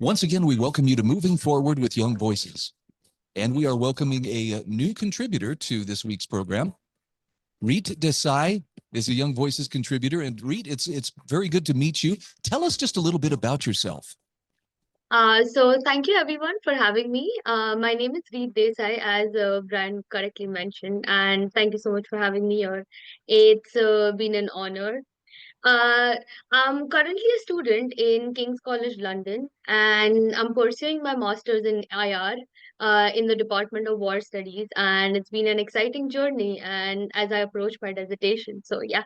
Once again, we welcome you to Moving Forward with Young Voices. And we are welcoming a new contributor to this week's program. Reet Desai is a Young Voices contributor. And Reet, it's very good to meet you. Tell us just a little bit about yourself. So thank you everyone for having me. My name is Reet Desai, as Brian correctly mentioned, and thank you so much for having me here. It's been an honor. Uh, I'm currently a student in King's College London, and I'm pursuing my master's in IR in the Department of War Studies, and it's been an exciting journey. And as I approach my dissertation, so yeah.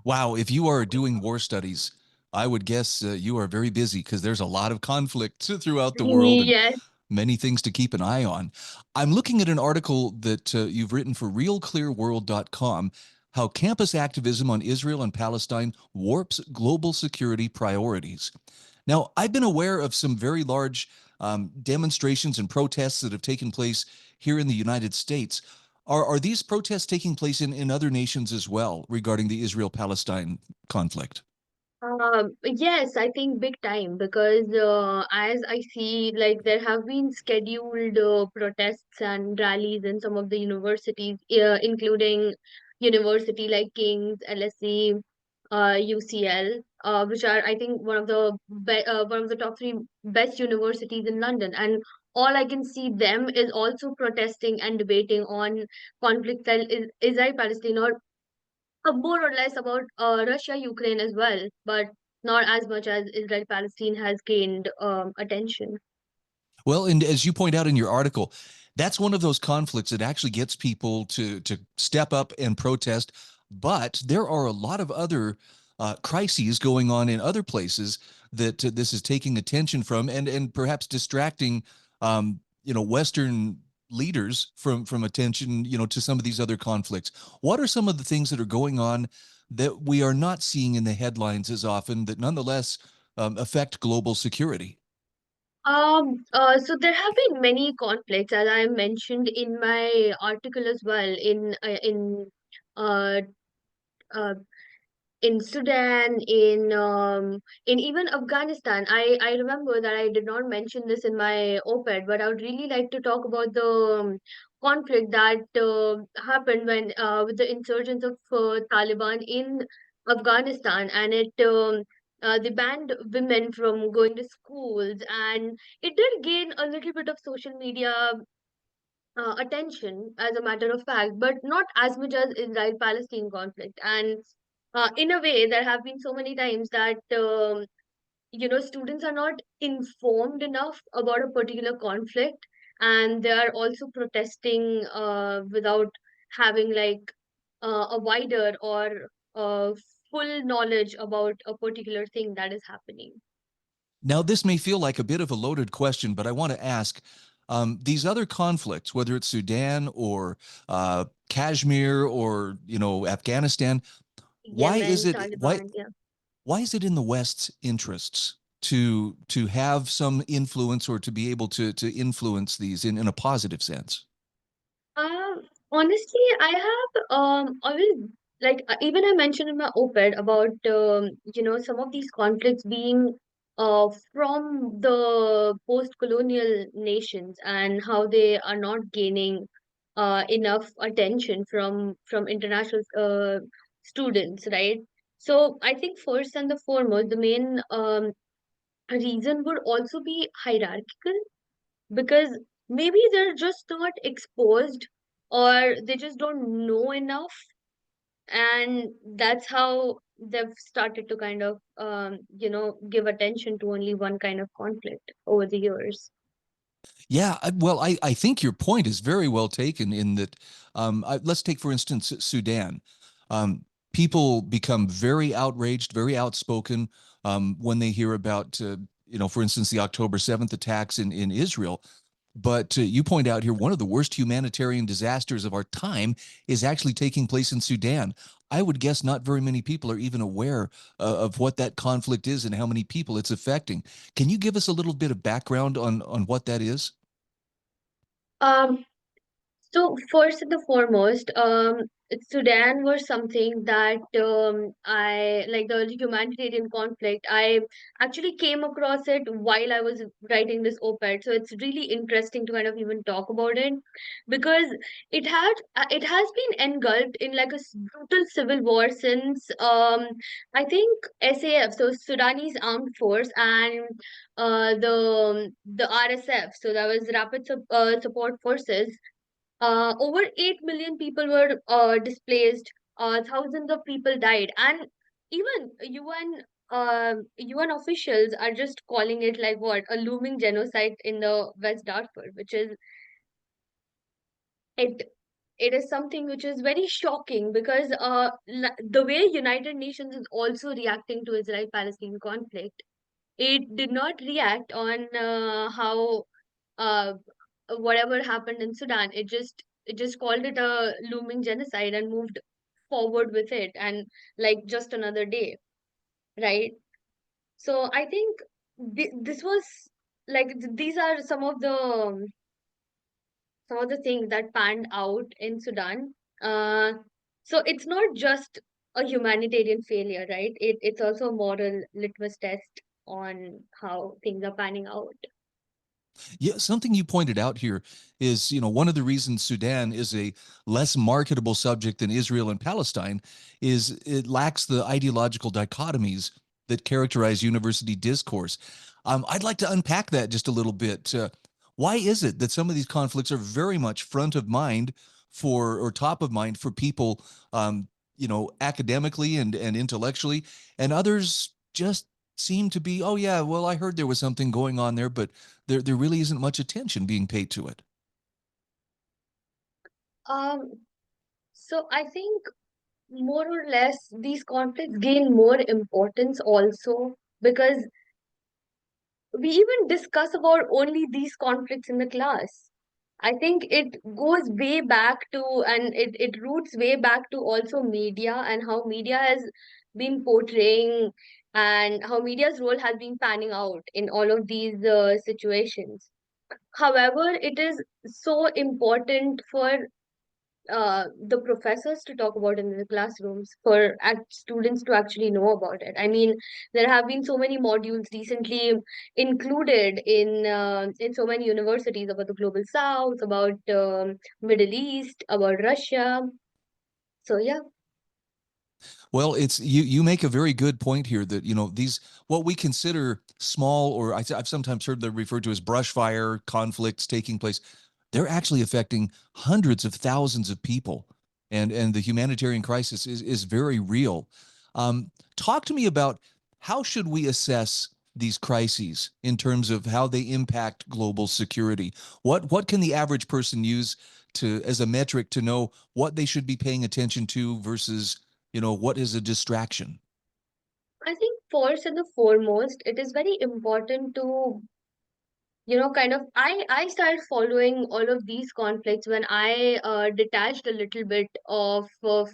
Wow, if you are doing war studies, I would guess you are very busy because there's a lot of conflict throughout the world and Yes. many things to keep an eye on. I'm looking at an article that you've written for realclearworld.com, how campus activism on Israel and Palestine warps global security priorities. Now, I've been aware of some very large demonstrations and protests that have taken place here in the United States. Are these protests taking place in other nations as well regarding the Israel-Palestine conflict? Yes, I think big time because as I see, like there have been scheduled protests and rallies in some of the universities, including university like King's, LSE, UCL, which are I think one of the top three best universities in London. And all I can see them is also protesting and debating on conflicts like Israel-Palestine, or more or less about Russia, Ukraine as well, but not as much as Israel Palestine has gained attention. Well, and as you point out in your article, that's one of those conflicts that actually gets people to step up and protest. But there are a lot of other crises going on in other places that this is taking attention from, and perhaps distracting, Western leaders from attention, to some of these other conflicts. What are some of the things that are going on that we are not seeing in the headlines as often that nonetheless affect global security? So there have been many conflicts, as I mentioned in my article as well, uh, uh, in Sudan, in even Afghanistan. I remember that I did not mention this in my op-ed, but I would really like to talk about the conflict that happened when with the insurgents of Taliban in Afghanistan, and they banned women from going to schools, and it did gain a little bit of social media attention, as a matter of fact, but not as much as Israel-Palestine conflict. And in a way, there have been so many times that students are not informed enough about a particular conflict, and they are also protesting without having like a wider or full knowledge about a particular thing that is happening. Now, this may feel like a bit of a loaded question, but I want to ask these other conflicts, whether it's Sudan or Kashmir or Afghanistan, why is Yemen, it why Taliban, yeah. why is it in the West's interests to have some influence or to be able to influence these in a positive sense? Honestly, I have always like even I mentioned in my op-ed about some of these conflicts being from the post-colonial nations, and how they are not gaining enough attention from international students, right? So I think first and the foremost, the main reason would also be hierarchical, because maybe they're just not exposed, or they just don't know enough, and that's how they've started to kind of give attention to only one kind of conflict over the years. Yeah, well, I think your point is very well taken in that. Let's take, for instance, Sudan. Um, People become very outraged, very outspoken when they hear about, for instance, the October 7th attacks in Israel. But you point out here one of the worst humanitarian disasters of our time is actually taking place in Sudan. I would guess not very many people are even aware of what that conflict is and how many people it's affecting. Can you give us a little bit of background on what that is? um so first and the foremost, Sudan was something that I like the humanitarian conflict. I actually came across it while I was writing this op-ed, so it's really interesting to kind of even talk about it because it has been engulfed in like a brutal civil war since I think SAF, so Sudanese Armed Force, and the RSF, so that was Support Forces. Over 8 million people were displaced, thousands of people died, and even UN officials are just calling it like what a looming genocide in the West Darfur, which is it. It is something which is very shocking because the way United Nations is also reacting to Israel-Palestine conflict, it did not react on how uh, whatever happened in Sudan. It just called it a looming genocide and moved forward with it, and like just another day, right? So I think this was like these are some of the things that panned out in Sudan. Uh, so it's not just a humanitarian failure, right? It's also a moral litmus test on how things are panning out. Yeah, something you pointed out here is, one of the reasons Sudan is a less marketable subject than Israel and Palestine is it lacks the ideological dichotomies that characterize university discourse. I'd like to unpack that just a little bit. Why is it that some of these conflicts are very much front of mind or top of mind for people, academically and intellectually, and others just seem to be, oh yeah, well, I heard there was something going on there, but there really isn't much attention being paid to it. Um, so I think more or less these conflicts gain more importance also because we even discuss about only these conflicts in the class. I think it goes way back to, and it roots way back to also media and how media has been portraying and how media's role has been panning out in all of these situations. However, it is so important for the professors to talk about it in the classrooms for students to actually know about it. I mean, there have been so many modules recently included in so many universities about the global south, about Middle East, about Russia. So yeah. Well, it's you make a very good point here that these what we consider small, or I've sometimes heard them referred to as brush fire conflicts taking place. They're actually affecting hundreds of thousands of people, and the humanitarian crisis is very real. Talk to me about how should we assess these crises in terms of how they impact global security. What can the average person use to as a metric to know what they should be paying attention to versus what is a distraction? I think first and the foremost, it is very important to kind of I started following all of these conflicts when I detached a little bit of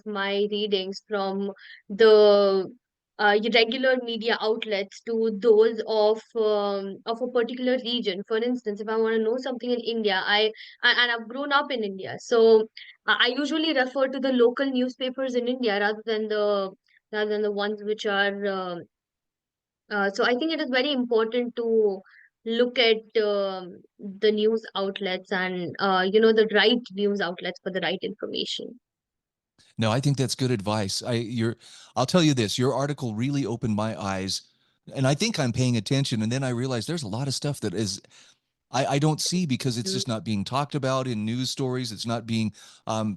my readings from the regular media outlets to those of a particular region. For instance, if I want to know something in India, and I've grown up in India, so I usually refer to the local newspapers in India rather than the ones which are so I think it is very important to look at the news outlets and the right news outlets for the right information. No, I think that's good advice. I'll tell you this, your article really opened my eyes, and I think I'm paying attention. And then I realized there's a lot of stuff that is I don't see because it's Mm. just not being talked about in news stories. It's not being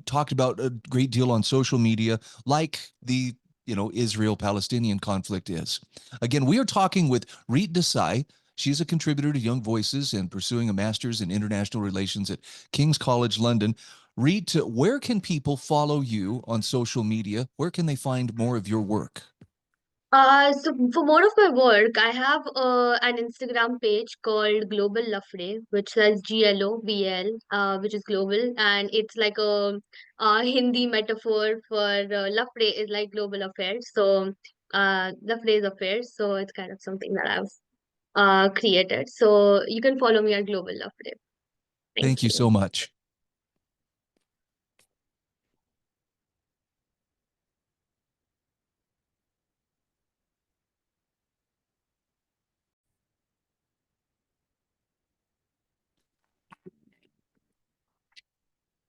talked about a great deal on social media, like the Israel-Palestinian conflict is. Again, we are talking with Reet Desai. She's a contributor to Young Voices and pursuing a master's in international relations at King's College London. Reet, where can people follow you on social media? Where can they find more of your work? So for more of my work, I have an Instagram page called Global Lafre, which says GLOBL, which is global, and it's like Hindi metaphor for Lafre is like global affairs. So Lafre is affairs, so it's kind of something that I've created. So you can follow me at Global Lafre. Thank Thank you you. so much.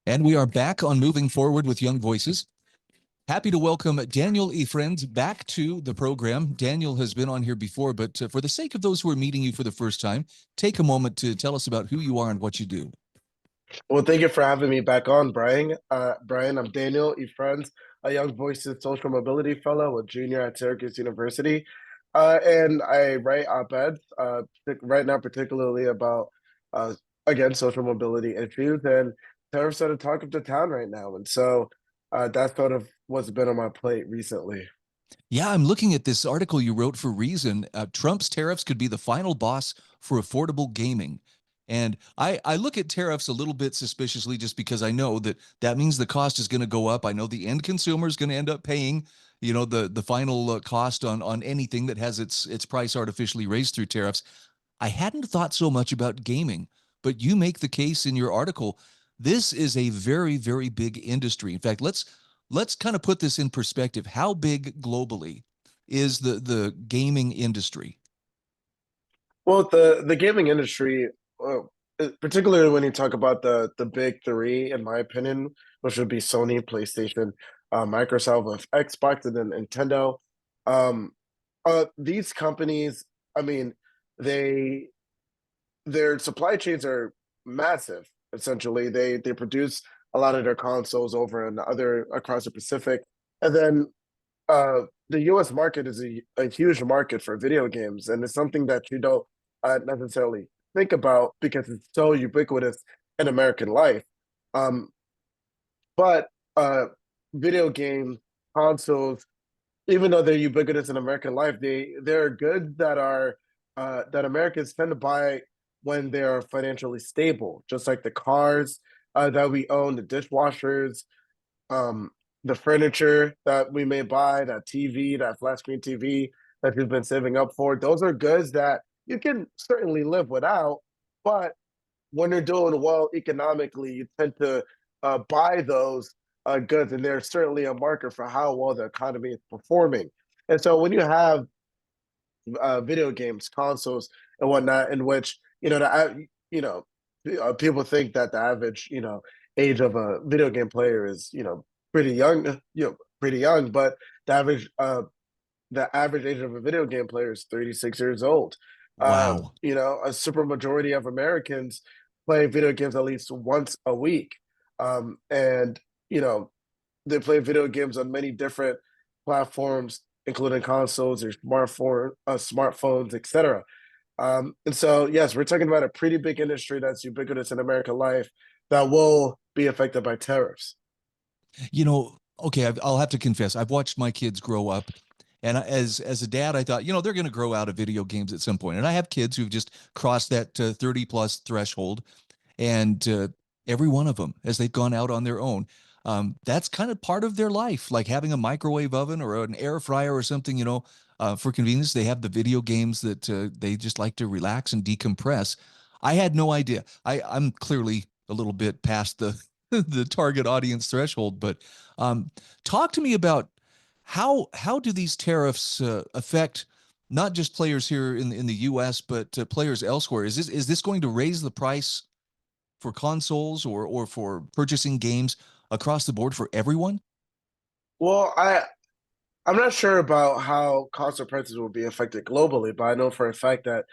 And we are back on Moving Forward with Young Voices. Happy to welcome Daniel Idfresne back to the program. Daniel has been on here before, but for the sake of those who are meeting you for the first time, take a moment to tell us about who you are and what you do. Well, thank you for having me back on, Brian. Brian, I'm Daniel Idfresne, a Young Voices Social Mobility Fellow, a junior at Syracuse University, and I write op-eds right now, particularly about uh, again social mobility issues. And tariffs are the talk of the town right now, and so that's sort of what's been on my plate recently. Yeah, I'm looking at this article you wrote for Reason. Trump's tariffs could be the final boss for affordable gaming. And I look at tariffs a little bit suspiciously just because I know that that means the cost is going to go up. I know the end consumer is going to end up paying, the final cost on anything that has its price artificially raised through tariffs. I hadn't thought so much about gaming, but you make the case in your article. This is a very, very big industry. In fact, let's kind of put this in perspective. How big globally is the gaming industry? Well, the gaming industry, particularly when you talk about the big three, in my opinion, which would be Sony, PlayStation, Microsoft with Xbox, and then Nintendo. Um, these companies, I mean, they their supply chains are massive. Essentially, they produce a lot of their consoles over and other across the Pacific, and then the U.S. market is a huge market for video games, and it's something that you don't necessarily think about because it's so ubiquitous in American life. Um, but video game consoles, even though they're ubiquitous in American life, they're goods that are that Americans tend to buy when they are financially stable, just like the cars that we own, the dishwashers, um, the furniture that we may buy, that TV, that flat screen TV that you've been saving up for. Those are goods that you can certainly live without, but when you're doing well economically, you tend to buy those goods, and there's certainly a marker for how well the economy is performing. And so when you have video games, consoles, and whatnot, in which people think that the average age of a video game player is pretty young, pretty young, but the average age of a video game player is 36 years old. Wow. A super majority of Americans play video games at least once a week, and you know they play video games on many different platforms, including consoles or smartphones, etc. And so, yes, we're talking about a pretty big industry that's ubiquitous in American life that will be affected by tariffs. Okay, I'll have to confess, I've watched my kids grow up. And as a dad, I thought, they're going to grow out of video games at some point. And I have kids who've just crossed that 30 plus threshold. And every one of them, as they've gone out on their own, that's kind of part of their life, like having a microwave oven or an air fryer or something, for convenience. They have the video games that they just like to relax and decompress. I had no idea. I'm clearly a little bit past the the target audience threshold, but um, talk to me about how do these tariffs affect not just players here in the U.S. but players elsewhere? Is this going to raise the price for consoles or for purchasing games across the board for everyone? Well, I'm not sure about how console prices will be affected globally, but I know for a fact that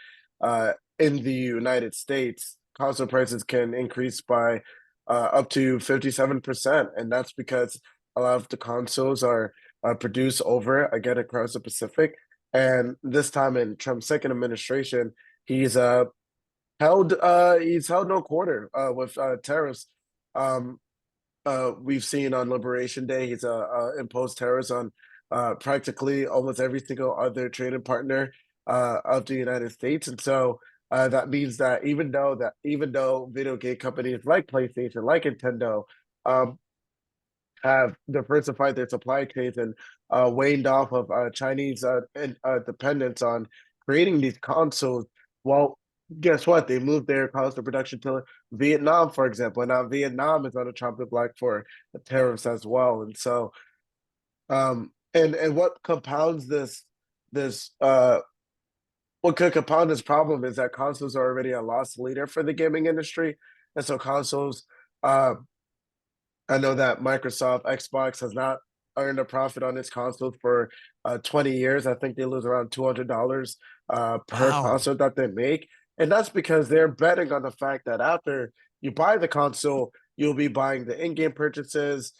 in the United States, console prices can increase by up to 57%. And that's because a lot of the consoles are produced over, again, across the Pacific. And this time in Trump's second administration, he's held no quarter with tariffs. Um, we've seen on Liberation Day, he's imposed tariffs on practically almost every single other trading partner of the United States, and so that means that even though video game companies like PlayStation, like Nintendo, um, have diversified their supply chains and waned off of Chinese dependence on creating these consoles. Well, guess what? They moved their console production to Vietnam, for example, and now Vietnam is on a chopping block for tariffs as well. And so, and what compounds this what could compound this problem is that consoles are already a loss leader for the gaming industry, and so consoles. Uh, I know that Microsoft Xbox has not earned a profit on its consoles for 20 years. I think they lose around $200 per Wow. console that they make. And that's because they're betting on the fact that after you buy the console, you'll be buying the in-game purchases,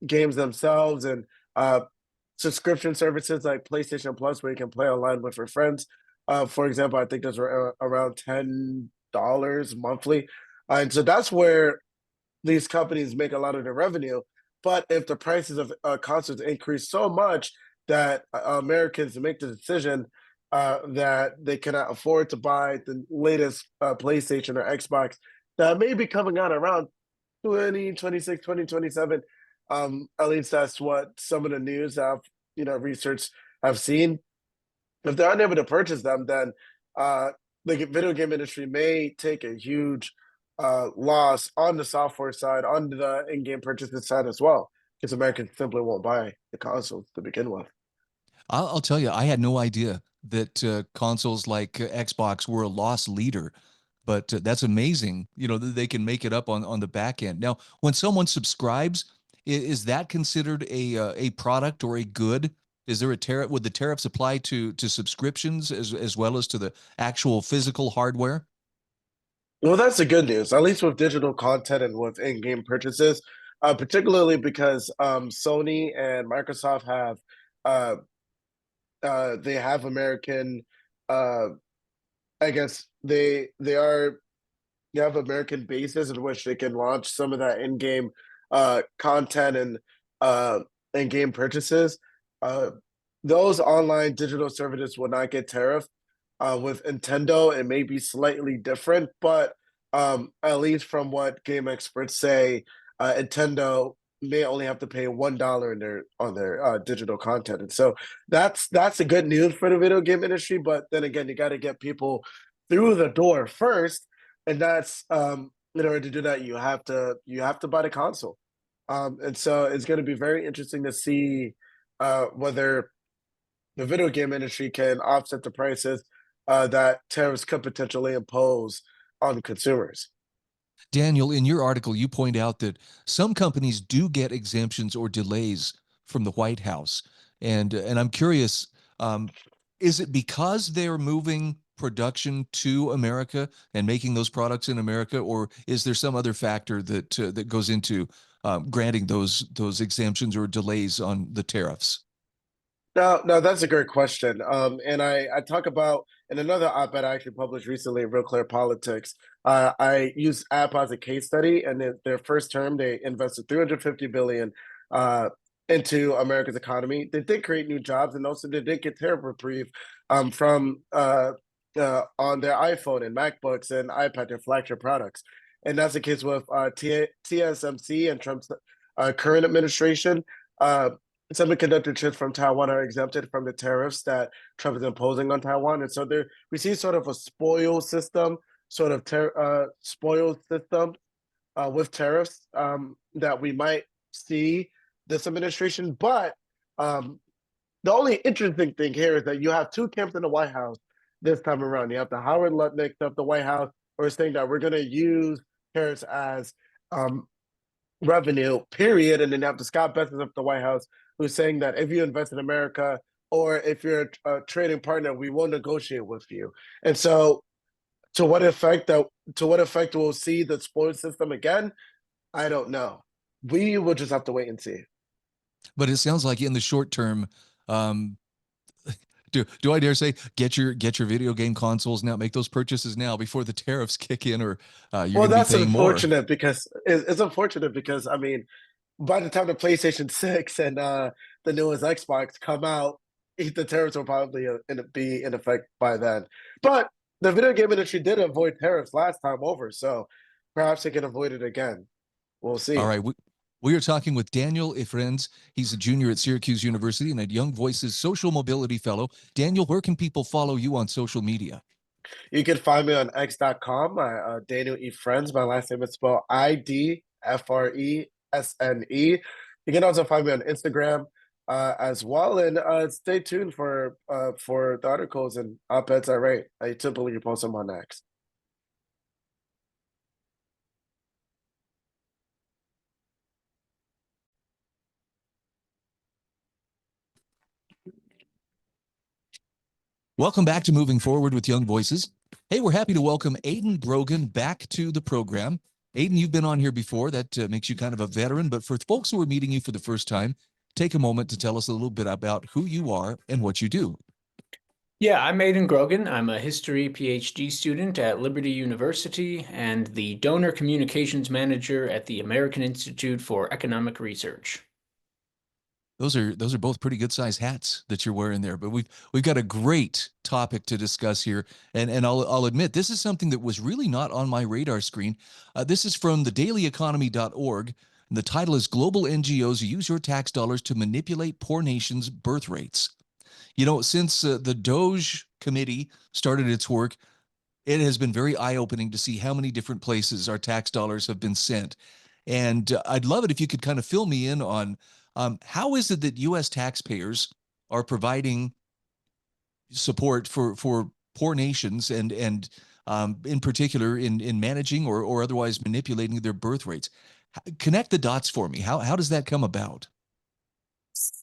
games themselves, and subscription services like PlayStation Plus, where you can play online with your friends. For example, I think those were around $10 monthly. And so that's where these companies make a lot of their revenue. But if the prices of concerts increase so much that Americans make the decision that they cannot afford to buy the latest PlayStation or Xbox that may be coming out around 2026, 2027. At least that's what some of the news I've research have seen. If they're unable to purchase them, then the video game industry may take a huge loss on the software side, on the in-game purchases side as well, because Americans simply won't buy the consoles to begin with. I'll tell you, I had no idea that consoles like Xbox were a loss leader, but that's amazing. That they can make it up on the back end. Now, when someone subscribes, is that considered a product or a good? Is there a tariff? Would the tariffs apply to subscriptions as well as to the actual physical hardware? Well, that's the good news, at least with digital content and with in-game purchases, particularly because Sony and Microsoft have uh, they have American. Uh, I guess they have American bases in which they can launch some of that in-game content and in-game purchases. Uh, those online digital services will not get tariffed. With Nintendo, it may be slightly different, but at least from what game experts say, Nintendo may only have to pay $1 in their on their digital content, and so that's the good news for the video game industry. But then again, you got to get people through the door first, and that's in order to do that, you have to buy the console, and so it's going to be very interesting to see whether the video game industry can offset the prices that tariffs could potentially impose on consumers. Daniel, in your article, you point out that some companies do get exemptions or delays from the White House, and I'm curious, um, is it because they're moving production to America and making those products in America, or is there some other factor that goes into granting those exemptions or delays on the tariffs? No, that's a great question. And I talk about in another op-ed I actually published recently in Real Clear Politics. I use Apple as a case study, and in their first term, they invested 350 billion into America's economy. They did create new jobs, and also they did get tariff reprieve from on their iPhone and MacBooks and iPad, their flagship products. And that's the case with TSMC and Trump's current administration. Semiconductor chips from Taiwan are exempted from the tariffs that Trump is imposing on Taiwan, and so there we see sort of a spoil system, spoil system with tariffs that we might see this administration. But um, the only interesting thing here is that you have two camps in the White House this time around. You have the Howard Lutnick of the White House, who are saying that we're going to use tariffs as um, revenue, period. And then you have the Scott Bessent of the White House, who's saying that if you invest in America or if you're a trading partner, we will negotiate with you. And so, to what effect we'll see the spoil system again, I don't know. We will just have to wait and see. But it sounds like in the short term, um, do I dare say get your video game consoles now, make those purchases now before the tariffs kick in, or you're Well, going to be that's paying more. unfortunate because it's unfortunate because I mean, by the time the PlayStation 6 and the newest Xbox come out, the tariffs will probably be in effect by then. But the video game industry did avoid tariffs last time over, so perhaps they can avoid it again. We'll All see. right. We are talking with Daniel Idfresne. He's a junior at Syracuse University and a Young Voices Social Mobility Fellow. Daniel, where can people follow you on social media? You can find me on X.com. Daniel E. Friends. My last name is spelled Idfresne. You can also find me on Instagram as well. And stay tuned for the articles and op-eds I write. I typically post them on X. Welcome back to Moving Forward with Young Voices. Hey, we're happy to welcome Aidan Grogan back to the program. Aidan, you've been on here before. That makes you kind of a veteran. But for folks who are meeting you for the first time, take a moment to tell us a little bit about who you are and what you do. Yeah, I'm Aidan Grogan. I'm a history PhD student at Liberty University and the donor communications manager at the American Institute for Economic Research. Those are both pretty good sized hats that you're wearing there. But we've got a great topic to discuss here, and I'll admit this is something that was really not on my radar screen. This is from thedailyeconomy.org. And the title is Global NGOs Use Your Tax Dollars to Manipulate Poor Nations' Birth Rates. You know, since the Doge Committee started its work, it has been very eye-opening to see how many different places our tax dollars have been sent. And I'd love it if you could kind of fill me in on how is it that U.S. taxpayers are providing support for poor nations and in particular in managing or otherwise manipulating their birth rates? Connect the dots for me. How does that come about?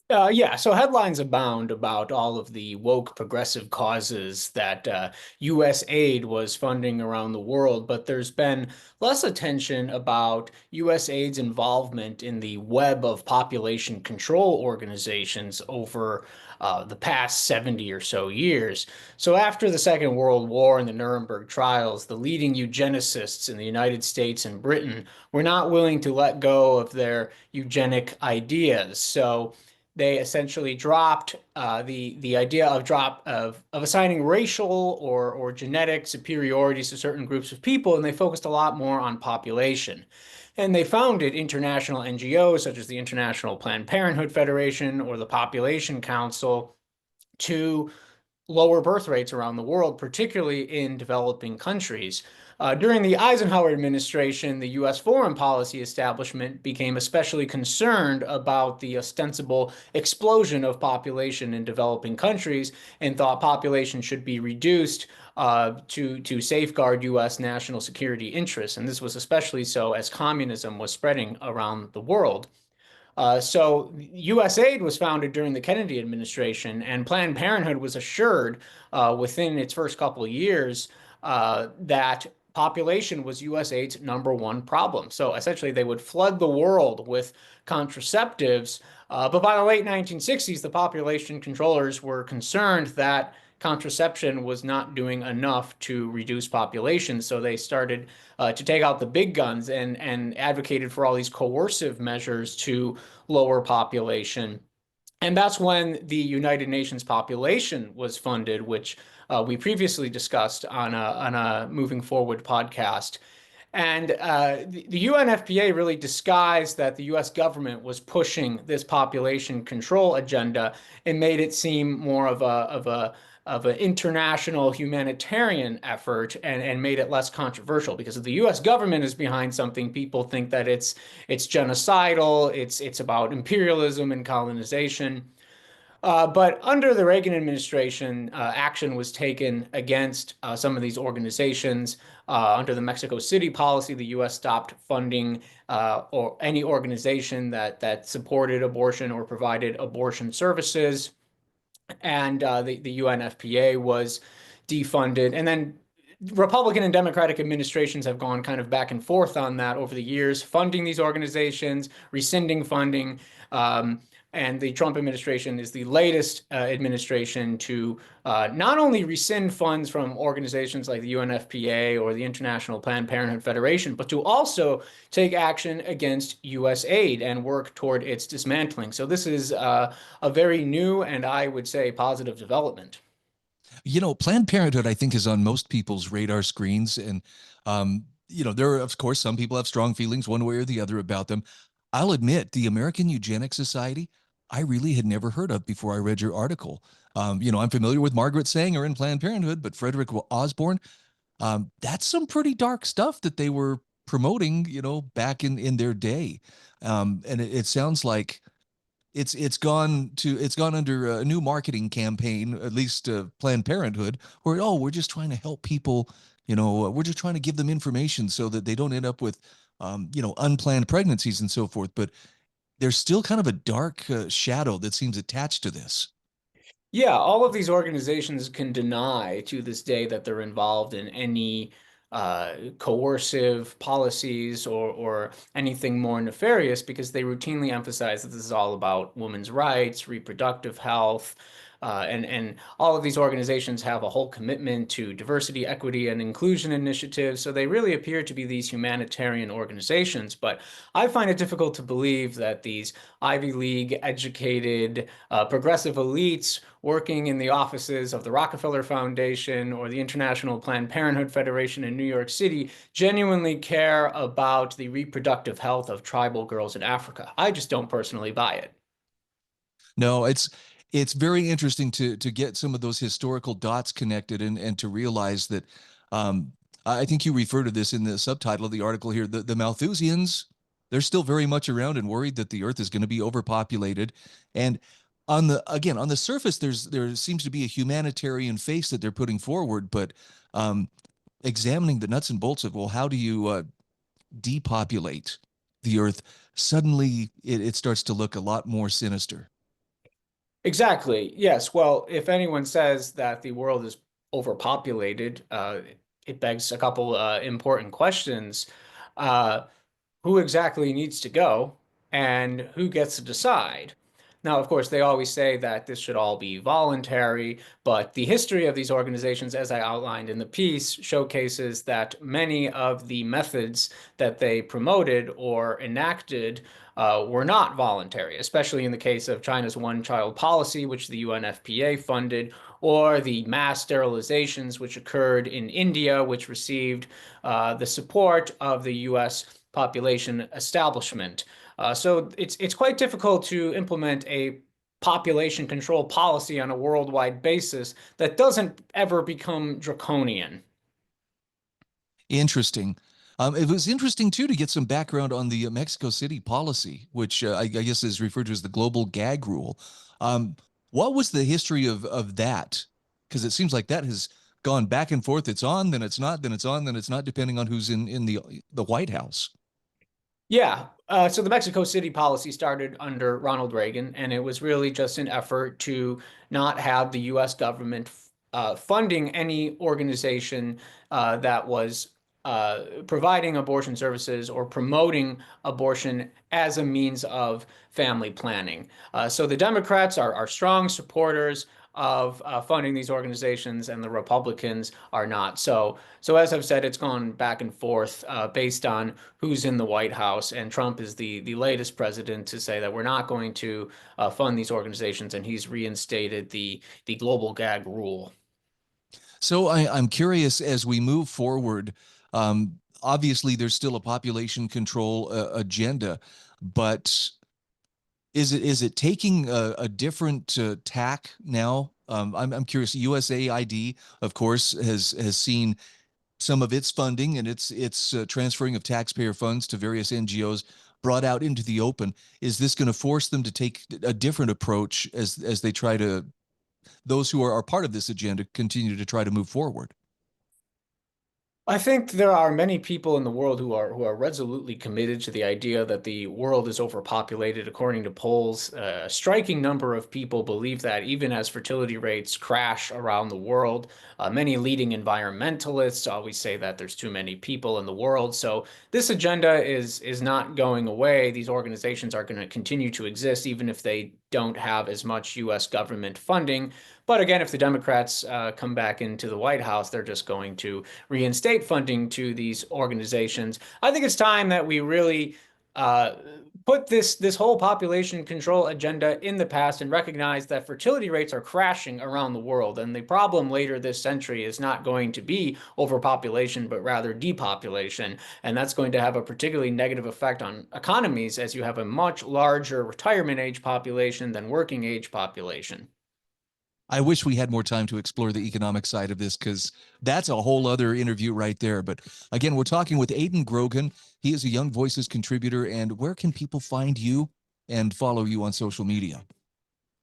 Yeah, so headlines abound about all of the woke progressive causes that U.S. aid was funding around the world, but there's been less attention about U.S. aid's involvement in the web of population control organizations over the past 70 or so years. So after the Second World War and the Nuremberg trials, the leading eugenicists in the United States and Britain were not willing to let go of their eugenic ideas. So they essentially dropped the idea of assigning racial or genetic superiorities to certain groups of people, and they focused a lot more on population. And they founded international NGOs such as the International Planned Parenthood Federation or the Population Council to lower birth rates around the world, particularly in developing countries. During the Eisenhower administration, the U.S. foreign policy establishment became especially concerned about the ostensible explosion of population in developing countries and thought population should be reduced to safeguard U.S. national security interests. And this was especially so as communism was spreading around the world. So USAID was founded during the Kennedy administration, and Planned Parenthood was assured within its first couple of years that population was USAID's #1 problem. So essentially, they would flood the world with contraceptives. But by the late 1960s, the population controllers were concerned that contraception was not doing enough to reduce population. So they started to take out the big guns and advocated for all these coercive measures to lower population. And that's when the United Nations population was funded, which we previously discussed on a Moving Forward podcast. And the UNFPA really disguised that the US government was pushing this population control agenda and made it seem more of an international humanitarian effort and made it less controversial. Because if the U.S. government is behind something, people think that it's genocidal, it's about imperialism and colonization. But under the Reagan administration, action was taken against some of these organizations. Under the Mexico City policy, the U.S. stopped funding or any organization that supported abortion or provided abortion services. And the UNFPA was defunded. And then Republican and Democratic administrations have gone kind of back and forth on that over the years, funding these organizations, rescinding funding. And the Trump administration is the latest administration to not only rescind funds from organizations like the UNFPA or the International Planned Parenthood Federation, but to also take action against U.S. aid and work toward its dismantling. So this is a very new and I would say positive development. You know, Planned Parenthood, I think, is on most people's radar screens. And, there are, of course, some people have strong feelings one way or the other about them. I'll admit, the American Eugenics Society, I really had never heard of before I read your article. I'm familiar with Margaret Sanger and Planned Parenthood, but Frederick Osborne, that's some pretty dark stuff that they were promoting, back in their day. And it sounds like it's gone under a new marketing campaign, at least Planned Parenthood, where we're just trying to help people, we're just trying to give them information so that they don't end up with unplanned pregnancies and so forth. But there's still kind of a dark shadow that seems attached to this. Yeah, all of these organizations can deny to this day that they're involved in any coercive policies or anything more nefarious because they routinely emphasize that this is all about women's rights, reproductive health, and all of these organizations have a whole commitment to diversity, equity, and inclusion initiatives. So they really appear to be these humanitarian organizations. But I find it difficult to believe that these Ivy League educated progressive elites working in the offices of the Rockefeller Foundation or the International Planned Parenthood Federation in New York City genuinely care about the reproductive health of tribal girls in Africa. I just don't personally buy it. No, it's very interesting to get some of those historical dots connected and to realize that I think you refer to this in the subtitle of the article here. The Malthusians, they're still very much around and worried that the Earth is going to be overpopulated. And on the surface, there seems to be a humanitarian face that they're putting forward, but um, examining the nuts and bolts of, well, how do you depopulate the Earth? Suddenly, it starts to look a lot more sinister. Exactly. Yes. Well, if anyone says that the world is overpopulated, it begs a couple important questions. Uh, who exactly needs to go and who gets to decide? Now, of course, they always say that this should all be voluntary, but the history of these organizations, as I outlined in the piece, showcases that many of the methods that they promoted or enacted were not voluntary, especially in the case of China's one-child policy, which the UNFPA funded, or the mass sterilizations which occurred in India, which received the support of the U.S. population establishment. So it's quite difficult to implement a population control policy on a worldwide basis that doesn't ever become draconian. Interesting. It was interesting too to get some background on the Mexico City policy, which I guess is referred to as the global gag rule. Um, what was the history of that? Because it seems like that has gone back and forth. It's on, then it's not, then it's on, then it's not, depending on who's in the White House. Yeah. So the Mexico City policy started under Ronald Reagan, and it was really just an effort to not have the U.S. government funding any organization that was providing abortion services or promoting abortion as a means of family planning. So the Democrats are strong supporters of funding these organizations, and the Republicans are not. So as I've said, it's gone back and forth based on who's in the White House, and Trump is the latest president to say that we're not going to fund these organizations, and he's reinstated the global gag rule. So I'm curious as we move forward. Obviously, there's still a population control agenda, but is it taking a different tack now? I'm curious. USAID, of course, has seen some of its funding and its transferring of taxpayer funds to various NGOs brought out into the open. Is this going to force them to take a different approach as they try to, those who are part of this agenda continue to try to move forward? I think there are many people in the world who are resolutely committed to the idea that the world is overpopulated. According to polls, a striking number of people believe that even as fertility rates crash around the world. Many leading environmentalists always say that there's too many people in the world. So this agenda is not going away. These organizations are going to continue to exist even if they don't have as much U.S. government funding. But again, if the Democrats come back into the White House, they're just going to reinstate funding to these organizations. I think it's time that we really uh, put this whole population control agenda in the past and recognize that fertility rates are crashing around the world. And the problem later this century is not going to be overpopulation, but rather depopulation. And that's going to have a particularly negative effect on economies as you have a much larger retirement age population than working age population. I wish we had more time to explore the economic side of this because that's a whole other interview right there. But again, we're talking with Aidan Grogan. He is a Young Voices contributor. And where can people find you and follow you on social media?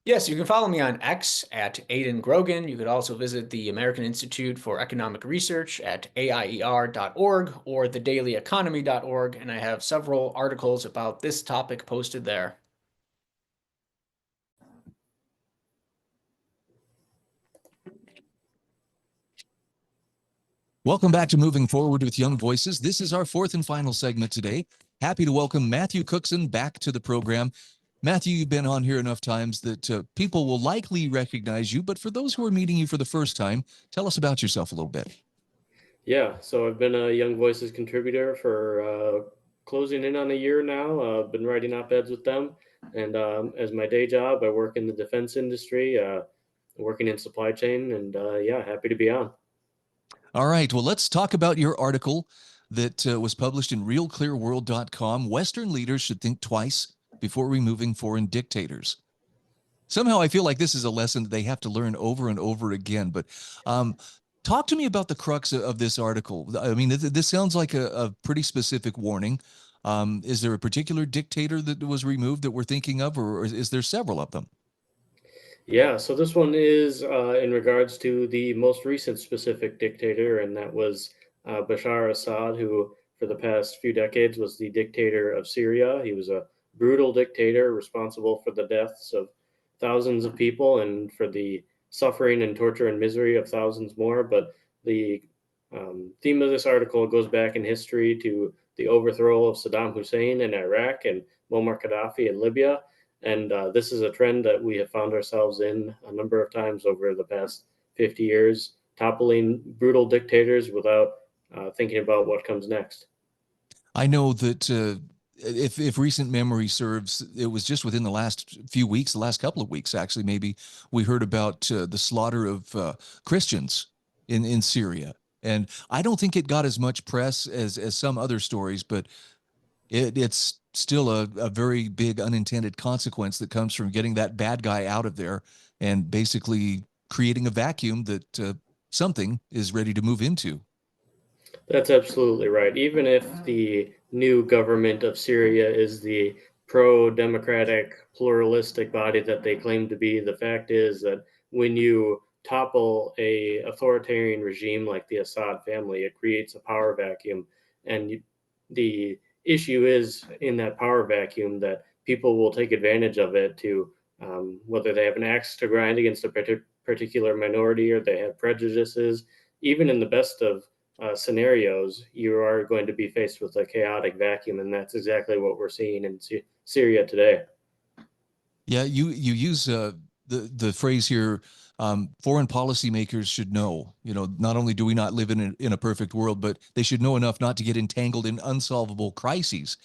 Yes, you can follow me on X at Aidan Grogan. You could also visit the American Institute for Economic Research at aier.org or thedailyeconomy.org, and I have several articles about this topic posted there. Welcome back to Moving Forward with Young Voices. This is our fourth and final segment today. Happy to welcome Matthew Cookson back to the program. Matthew, you've been on here enough times that people will likely recognize you, but for those who are meeting you for the first time, tell us about yourself a little bit. Yeah, so I've been a Young Voices contributor for closing in on a year now. I've been writing op-eds with them, and as my day job, I work in the defense industry, working in supply chain, and yeah, happy to be on. All right, well, let's talk about your article that was published in realclearworld.com. Western leaders should think twice before removing foreign dictators. Somehow I feel like this is a lesson that they have to learn over and over again. But talk to me about the crux of this article. I mean, this sounds like a pretty specific warning. Is there a particular dictator that was removed that we're thinking of, or is there several of them? Yeah, so this one is in regards to the most recent specific dictator, and that was Bashar Assad, who for the past few decades was the dictator of Syria. He was a brutal dictator responsible for the deaths of thousands of people and for the suffering and torture and misery of thousands more. But the theme of this article goes back in history to the overthrow of Saddam Hussein in Iraq and Muammar Gaddafi in Libya. And this is a trend that we have found ourselves in a number of times over the past 50 years, toppling brutal dictators without thinking about what comes next. I know that if recent memory serves, it was just within the last few weeks, the last couple of weeks, actually, maybe we heard about the slaughter of Christians in Syria. And I don't think it got as much press as some other stories, but it's still a very big unintended consequence that comes from getting that bad guy out of there and basically creating a vacuum that something is ready to move into. That's absolutely right. Even if the new government of Syria is the pro-democratic, pluralistic body that they claim to be, the fact is that when you topple a authoritarian regime like the Assad family, it creates a power vacuum. And the issue is in that power vacuum that people will take advantage of it to whether they have an axe to grind against a particular minority or they have prejudices. Even in the best of scenarios, you are going to be faced with a chaotic vacuum, and that's exactly what we're seeing in Syria today. Yeah, you use the phrase here. Foreign policymakers should know. You know, not only do we not live in a perfect world, but they should know enough not to get entangled in unsolvable crises.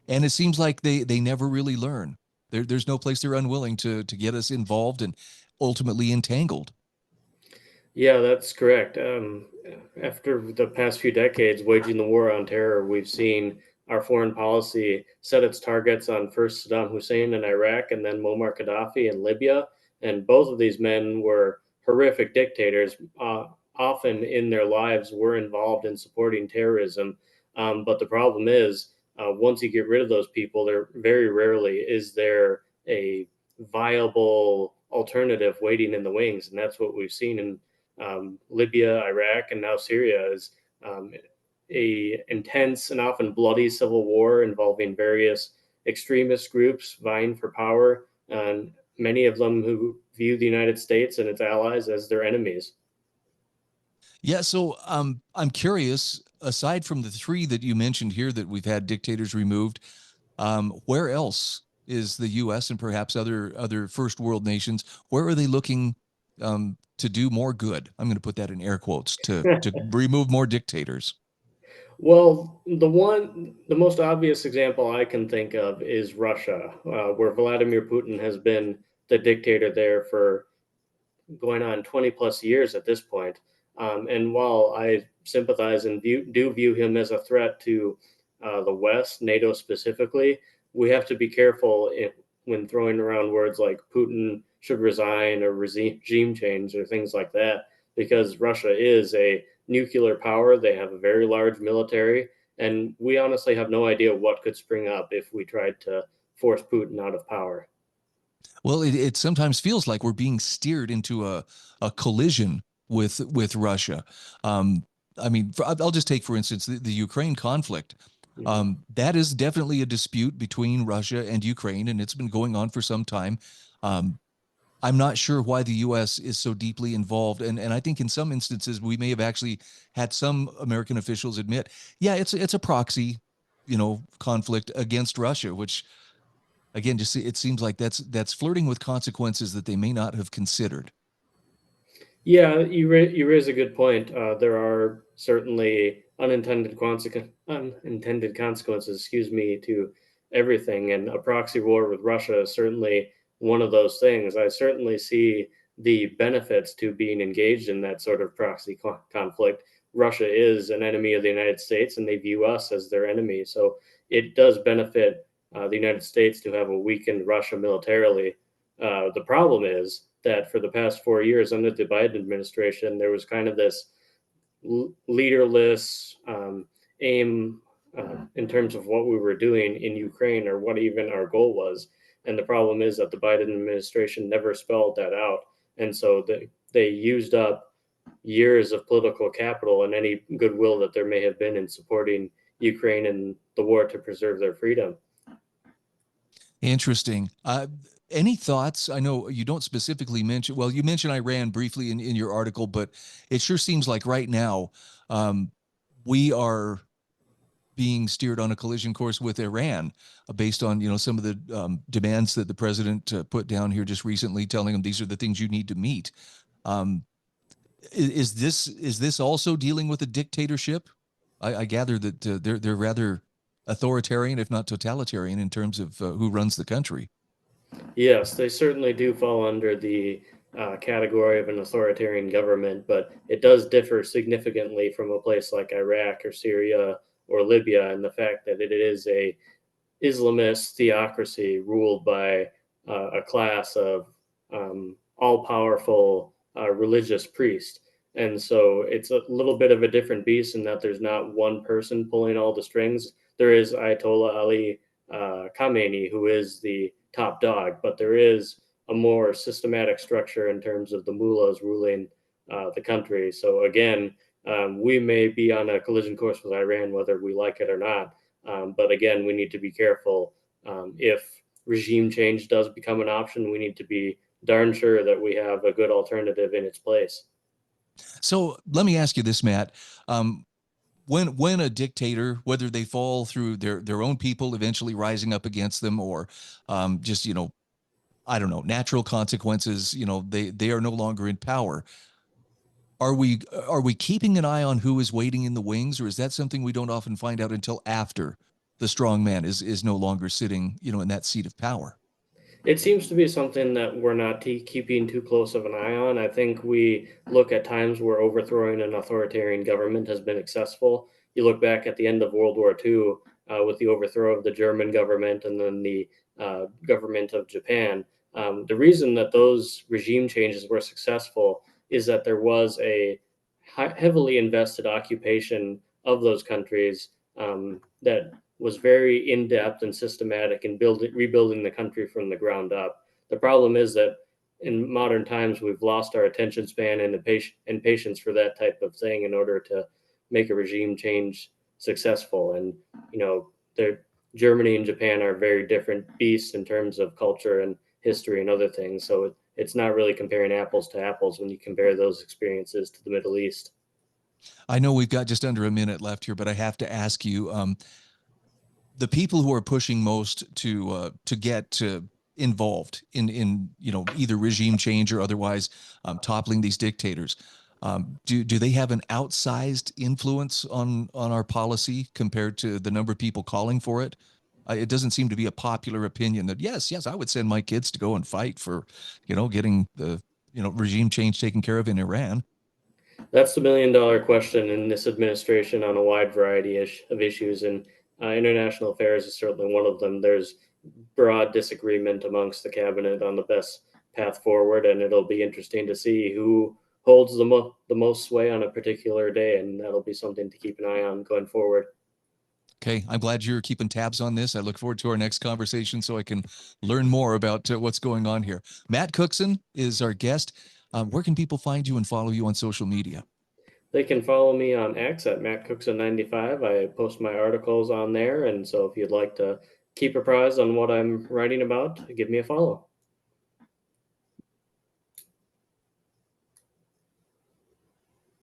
And it seems like they never really learn. There's no place they're unwilling to get us involved and ultimately entangled. Yeah, that's correct. After the past few decades waging the war on terror, we've seen our foreign policy set its targets on first Saddam Hussein in Iraq and then Muammar Gaddafi in Libya. And both of these men were horrific dictators. Often in their lives were involved in supporting terrorism. But the problem is, once you get rid of those people, there very rarely is there a viable alternative waiting in the wings. And that's what we've seen in Libya, Iraq, and now Syria is a intense and often bloody civil war involving various extremist groups vying for power, and many of them who view the United States and its allies as their enemies. Yeah, so I'm curious, aside from the three that you mentioned here that we've had dictators removed, where else is the U.S. and perhaps other first world nations, where are they looking to do more good? I'm going to put that in air quotes, to remove more dictators. Well, the most obvious example I can think of is Russia, where Vladimir Putin has been the dictator there for going on 20 plus years at this point. And while I sympathize and do view him as a threat to the West, NATO specifically, we have to be careful when throwing around words like Putin should resign or regime change or things like that, because Russia is a nuclear power. They have a very large military, and we honestly have no idea what could spring up if we tried to force Putin out of power. Well, it sometimes feels like we're being steered into a collision with Russia. I mean, I'll just take, for instance, the Ukraine conflict. That is definitely a dispute between Russia and Ukraine, and it's been going on for some time. I'm not sure why the U.S. is so deeply involved. And I think in some instances, we may have actually had some American officials admit, yeah, it's a proxy, conflict against Russia, which again, just it seems like that's flirting with consequences that they may not have considered. Yeah, you raise a good point. There are certainly unintended consequences, excuse me, to everything, and a proxy war with Russia is certainly one of those things. I certainly see the benefits to being engaged in that sort of proxy conflict. Russia is an enemy of the United States, and they view us as their enemy. So it does benefit the United States to have a weakened Russia militarily. The problem is that for the past 4 years under the Biden administration, there was kind of this leaderless aim in terms of what we were doing in Ukraine or what even our goal was. And the problem is that the Biden administration never spelled that out. And so they used up years of political capital and any goodwill that there may have been in supporting Ukraine and the war to preserve their freedom. Interesting. Any thoughts? I know you don't specifically mention, well, you mentioned Iran briefly in your article, but it sure seems like right now we are being steered on a collision course with Iran based on, some of the demands that the president put down here just recently, telling them these are the things you need to meet. Is this also dealing with a dictatorship? I gather that they're rather authoritarian, if not totalitarian, in terms of who runs the country. Yes, they certainly do fall under the category of an authoritarian government, but it does differ significantly from a place like Iraq or Syria or Libya, and the fact that it is a Islamist theocracy ruled by a class of all-powerful religious priests. And so it's a little bit of a different beast in that there's not one person pulling all the strings. There is Ayatollah Ali Khamenei, who is the top dog, but there is a more systematic structure in terms of the mullahs ruling the country. So again, we may be on a collision course with Iran, whether we like it or not. But again, we need to be careful. If regime change does become an option, we need to be darn sure that we have a good alternative in its place. So let me ask you this, Matt. When a dictator, whether they fall through their own people eventually rising up against them, or just I don't know, natural consequences, they are no longer in power. Are we keeping an eye on who is waiting in the wings, or is that something we don't often find out until after the strong man is no longer sitting, in that seat of power? It seems to be something that we're not keeping too close of an eye on. I think we look at times where overthrowing an authoritarian government has been successful. You look back at the end of World War II with the overthrow of the German government and then the government of Japan. The reason that those regime changes were successful is that there was a heavily invested occupation of those countries that was very in-depth and systematic in rebuilding the country from the ground up. The problem is that in modern times, we've lost our attention span and patience for that type of thing in order to make a regime change successful. And, Germany and Japan are very different beasts in terms of culture and history and other things. So it's not really comparing apples to apples when you compare those experiences to the Middle East. I know we've got just under a minute left here, but I have to ask you, the people who are pushing most to get involved in either regime change or otherwise toppling these dictators, do they have an outsized influence on our policy compared to the number of people calling for it? It doesn't seem to be a popular opinion that yes, I would send my kids to go and fight for, getting the regime change taken care of in Iran. That's the $1 million question in this administration on a wide variety of issues, and international affairs is certainly one of them. There's broad disagreement amongst the cabinet on the best path forward, and it'll be interesting to see who holds the most sway on a particular day, and that'll be something to keep an eye on going forward. Okay, I'm glad you're keeping tabs on this. I look forward to our next conversation so I can learn more about what's going on here. Matt Cookson is our guest. Where can people find you and follow you on social media? They can follow me on X at MattCookson95. I post my articles on there, and so if you'd like to keep apprised on what I'm writing about, give me a follow.